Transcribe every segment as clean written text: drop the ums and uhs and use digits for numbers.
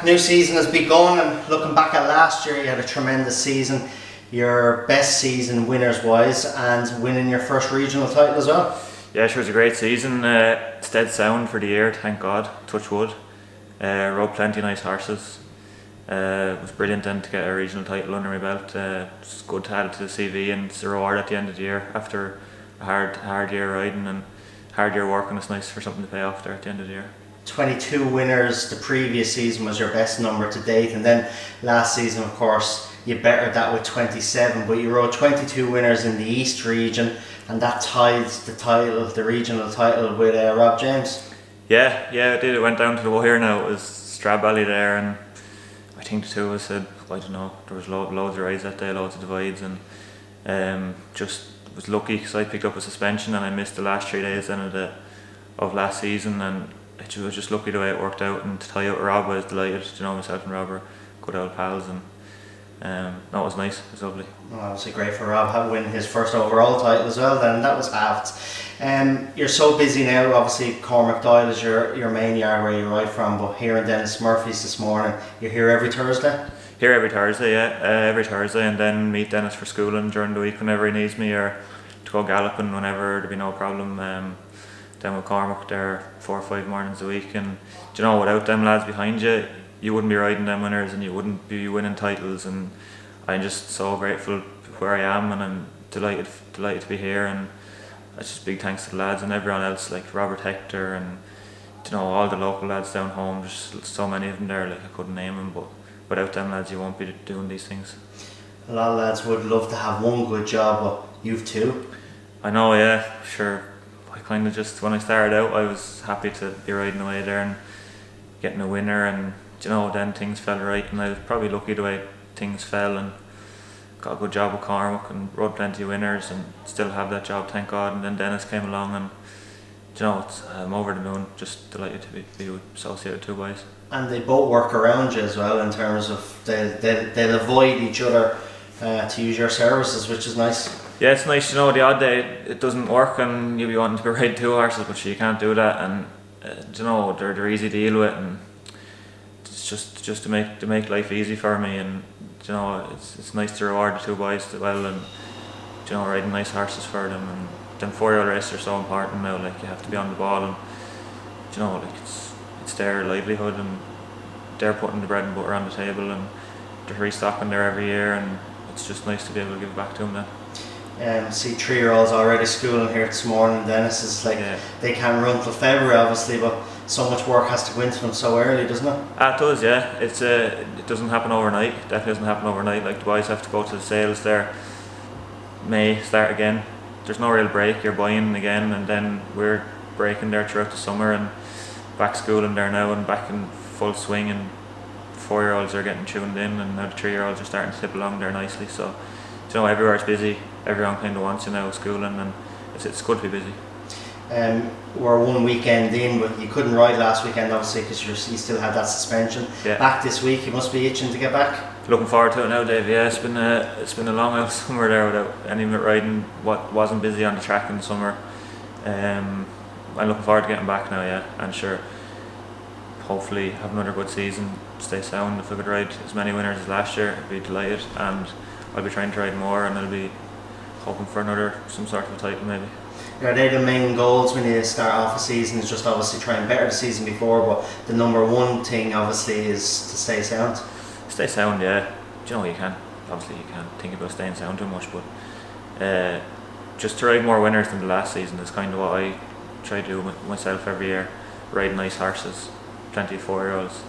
New season has begun, and looking back at last year, you had a tremendous season, your best season winners wise, and winning your first regional title as well. Yeah, sure, it was a great season. Stead sound for the year, thank God, touch wood. Rode plenty of nice horses. It was brilliant then to get a regional title under my belt. It's good to add it to the CV, and it's a reward at the end of the year after a hard year riding and hard year working. It's nice for something to pay off there at the end of the year. 22 winners the previous season was your best number to date, and then last season, of course, you bettered that with 27, but you rode 22 winners in the East region, and that tied the title, the regional title, with Rob James. Yeah, it did. It went down to the wire now. It was Strab Valley there, and I think the two of us said, I don't know, there was loads of rides that day, loads of divides, and just was lucky because I picked up a suspension and I missed the last 3 days then of last season, and I was just lucky the way it worked out, and to tie out with Rob, I was delighted. Myself and Rob are good old pals, and that was nice. It was lovely. Well, obviously great for Rob to win his first overall title as well then, and that was halved. You're so busy now, obviously Cormac Doyle is your main yard where you ride from, but here in Dennis Murphy's this morning, you're here every Thursday? Here every Thursday, yeah, every Thursday, and then meet Dennis for schooling during the week whenever he needs me, or to go galloping whenever, there'd be no problem. Then with Cormac there 4 or 5 mornings a week, and without them lads behind you, you wouldn't be riding them winners and you wouldn't be winning titles, and I'm just so grateful where I am, and I'm delighted to be here, and it's just big thanks to the lads and everyone else, like Robert Hector and all the local lads down home. There's so many of them there, like I couldn't name them, but without them lads you won't be doing these things. A lot of lads would love to have one good job, but you've two. I know, yeah, sure. I kind of just, when I started out, I was happy to be riding away there and getting a winner, and then things fell right, and I was probably lucky the way things fell, and got a good job with Cormac and rode plenty of winners and still have that job, thank God. And then Dennis came along, and I'm over the moon, just delighted to be associated with two boys. And they both work around you as well, in terms of they'll avoid each other to use your services, which is nice. Yeah, it's nice. The odd day it doesn't work and you'll be wanting to be riding two horses, but you can't do that, and they're easy to deal with, and it's just to make life easy for me, and it's nice to reward the two boys as well, and riding nice horses for them, and them 4-year-old races are so important now. Like, you have to be on the ball, and it's their livelihood, and they're putting the bread and butter on the table, and they're restocking there every year, and it's just nice to be able to give back to them then. See 3-year-olds already schooling here this morning. Dennis is like, yeah. They can't run till February obviously, but so much work has to go into them so early, doesn't it? It does, yeah. It doesn't happen overnight. It definitely doesn't happen overnight. Like, the boys have to go to the sales there, May, start again. There's no real break. You're buying again, and then we're breaking there throughout the summer, and back schooling there now and back in full swing, and 4-year-olds are getting tuned in, and now the 3-year-olds are starting to tip along there nicely. So everywhere's busy. Everyone kind of wants you now schooling, and it's good to be busy. We're one weekend in, but you couldn't ride last weekend obviously because you still had that suspension. Yeah. Back this week, you must be itching to get back. Looking forward to it now, Dave. Yeah, it's been a long out summer there without any riding. What wasn't busy on the track in the summer. I'm looking forward to getting back now. Yeah, and sure, hopefully have another good season. Stay sound. If I could ride as many winners as last year, I'd be delighted, and I'll be trying to ride more, and I'll be hoping for some sort of a title maybe. Are they the main goals when you start off a season? Is just obviously try and better the season before, but the number one thing obviously is to stay sound? Stay sound, yeah. You can't think about staying sound too much, but just to ride more winners than the last season is kind of what I try to do myself every year. Ride nice horses, plenty of 4-year-olds.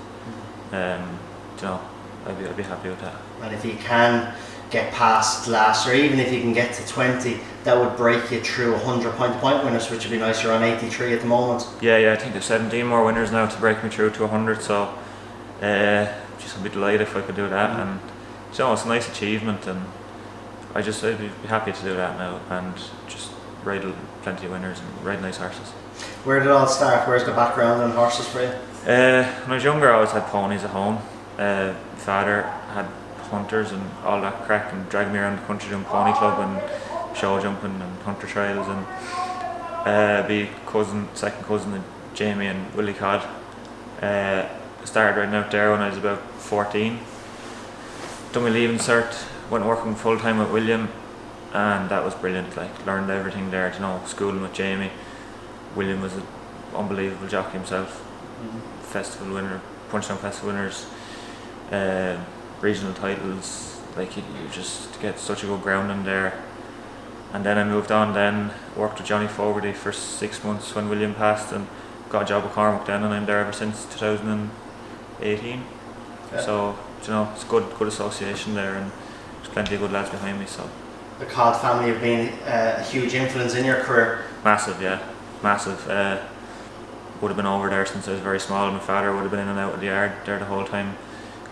I'd be happy with that. And if you can get past last year, even if you can get to 20, that would break you through 100 point winners, which would be nice. You're on 83 at the moment. Yeah, I think there's 17 more winners now to break me through to 100, so just I'd be delighted if I could do that. And it's a nice achievement, and I'd be happy to do that now, and just ride plenty of winners and ride nice horses. Where did it all start? Where's the background on horses for you? When I was younger, I always had ponies at home. Father had hunters and all that crack, and dragged me around the country doing pony club and show jumping and hunter trials, and be second cousin to Jamie and Willie Codd. started riding out there when I was about 14. Done my leaving cert, went working full time with William, and that was brilliant. Like, learned everything there, schooling with Jamie. William was an unbelievable jockey himself. Festival winner, Punchestown Festival winners, regional titles. Like, you just get such a good grounding there. And then I moved on, then worked with Johnny Fogarty for 6 months when William passed, and got a job with Cormac then, and I'm there ever since 2018. Yeah. So, it's good association there, and there's plenty of good lads behind me. So the Codd family have been a huge influence in your career. Massive, yeah, massive. Would have been over there since I was very small. My father would have been in and out of the yard there the whole time.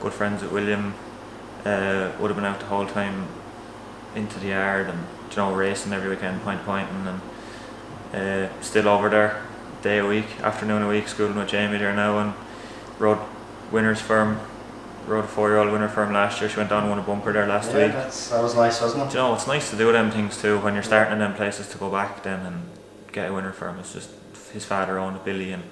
Good friends with William. Would have been out the whole time into the yard, and racing every weekend, pointing, and still over there day a week, afternoon a week, schooling with Jamie there now, and rode winners for him. Rode a 4-year-old winner for him last year. She went on and won a bumper there last week. That was nice, wasn't it? It's nice to do them things too when you're starting in them places, to go back then and get a winner for him. It's just, his father owned a Billy, and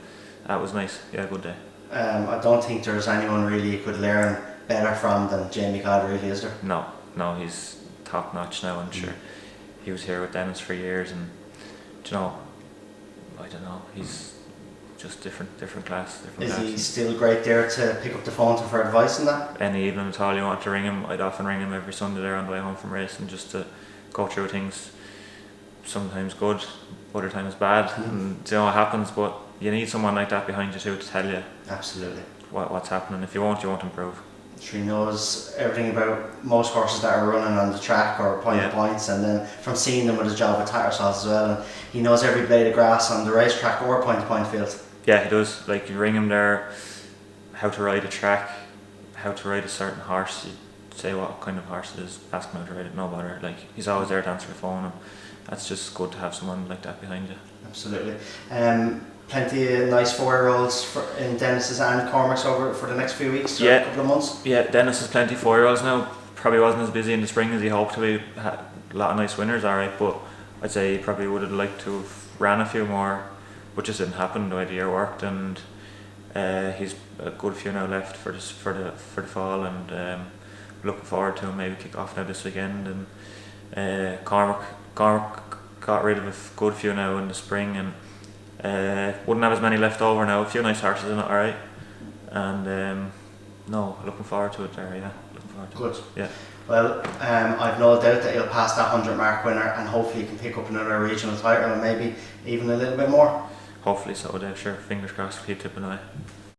that was nice. Yeah, good day. I don't think there's anyone really you could learn better from than Jamie Codd, really, is there? No, he's top notch now, and sure, he was here with Dennis for years, and I don't know, he's just different class. Is he still great there to pick up the phone to for advice and that? Any evening at all you want to ring him, I'd often ring him every Sunday there on the way home from racing, just to go through things. Sometimes good, other times bad, and it happens, but you need someone like that behind you too to tell you absolutely what's happening. If you won't improve. He knows everything about most horses that are running on the track or point points, and then from seeing them with his job at Tattersall's as well, and he knows every blade of grass on the racetrack or point field. Yeah, he does. Like, you ring him there, how to ride a track, how to ride a certain horse. You say what kind of horse it is, ask him how to ride it, no bother. Like, he's always there to answer the phone, and that's just good to have someone like that behind you. Absolutely. Plenty of nice 4-year-olds in Dennis's and Cormac's over for the next few weeks, or a couple of months. Yeah, Dennis has plenty of 4-year-olds now. Probably wasn't as busy in the spring as he hoped to be. Had a lot of nice winners, alright, but I'd say he probably would have liked to have ran a few more, but just didn't happen the way the year worked. And he's a good few now left for the fall, and looking forward to him maybe kick off now this weekend. And Cormac got rid of a good few now in the spring, and wouldn't have as many left over now. A few nice horses in it, alright. And looking forward to it there, yeah. Looking forward to good. It. Yeah. Well, I've no doubt that he'll pass that 100 mark winner, and hopefully he can pick up another regional title, and maybe even a little bit more. Hopefully so, Dave. Sure, fingers crossed, keep tipping away.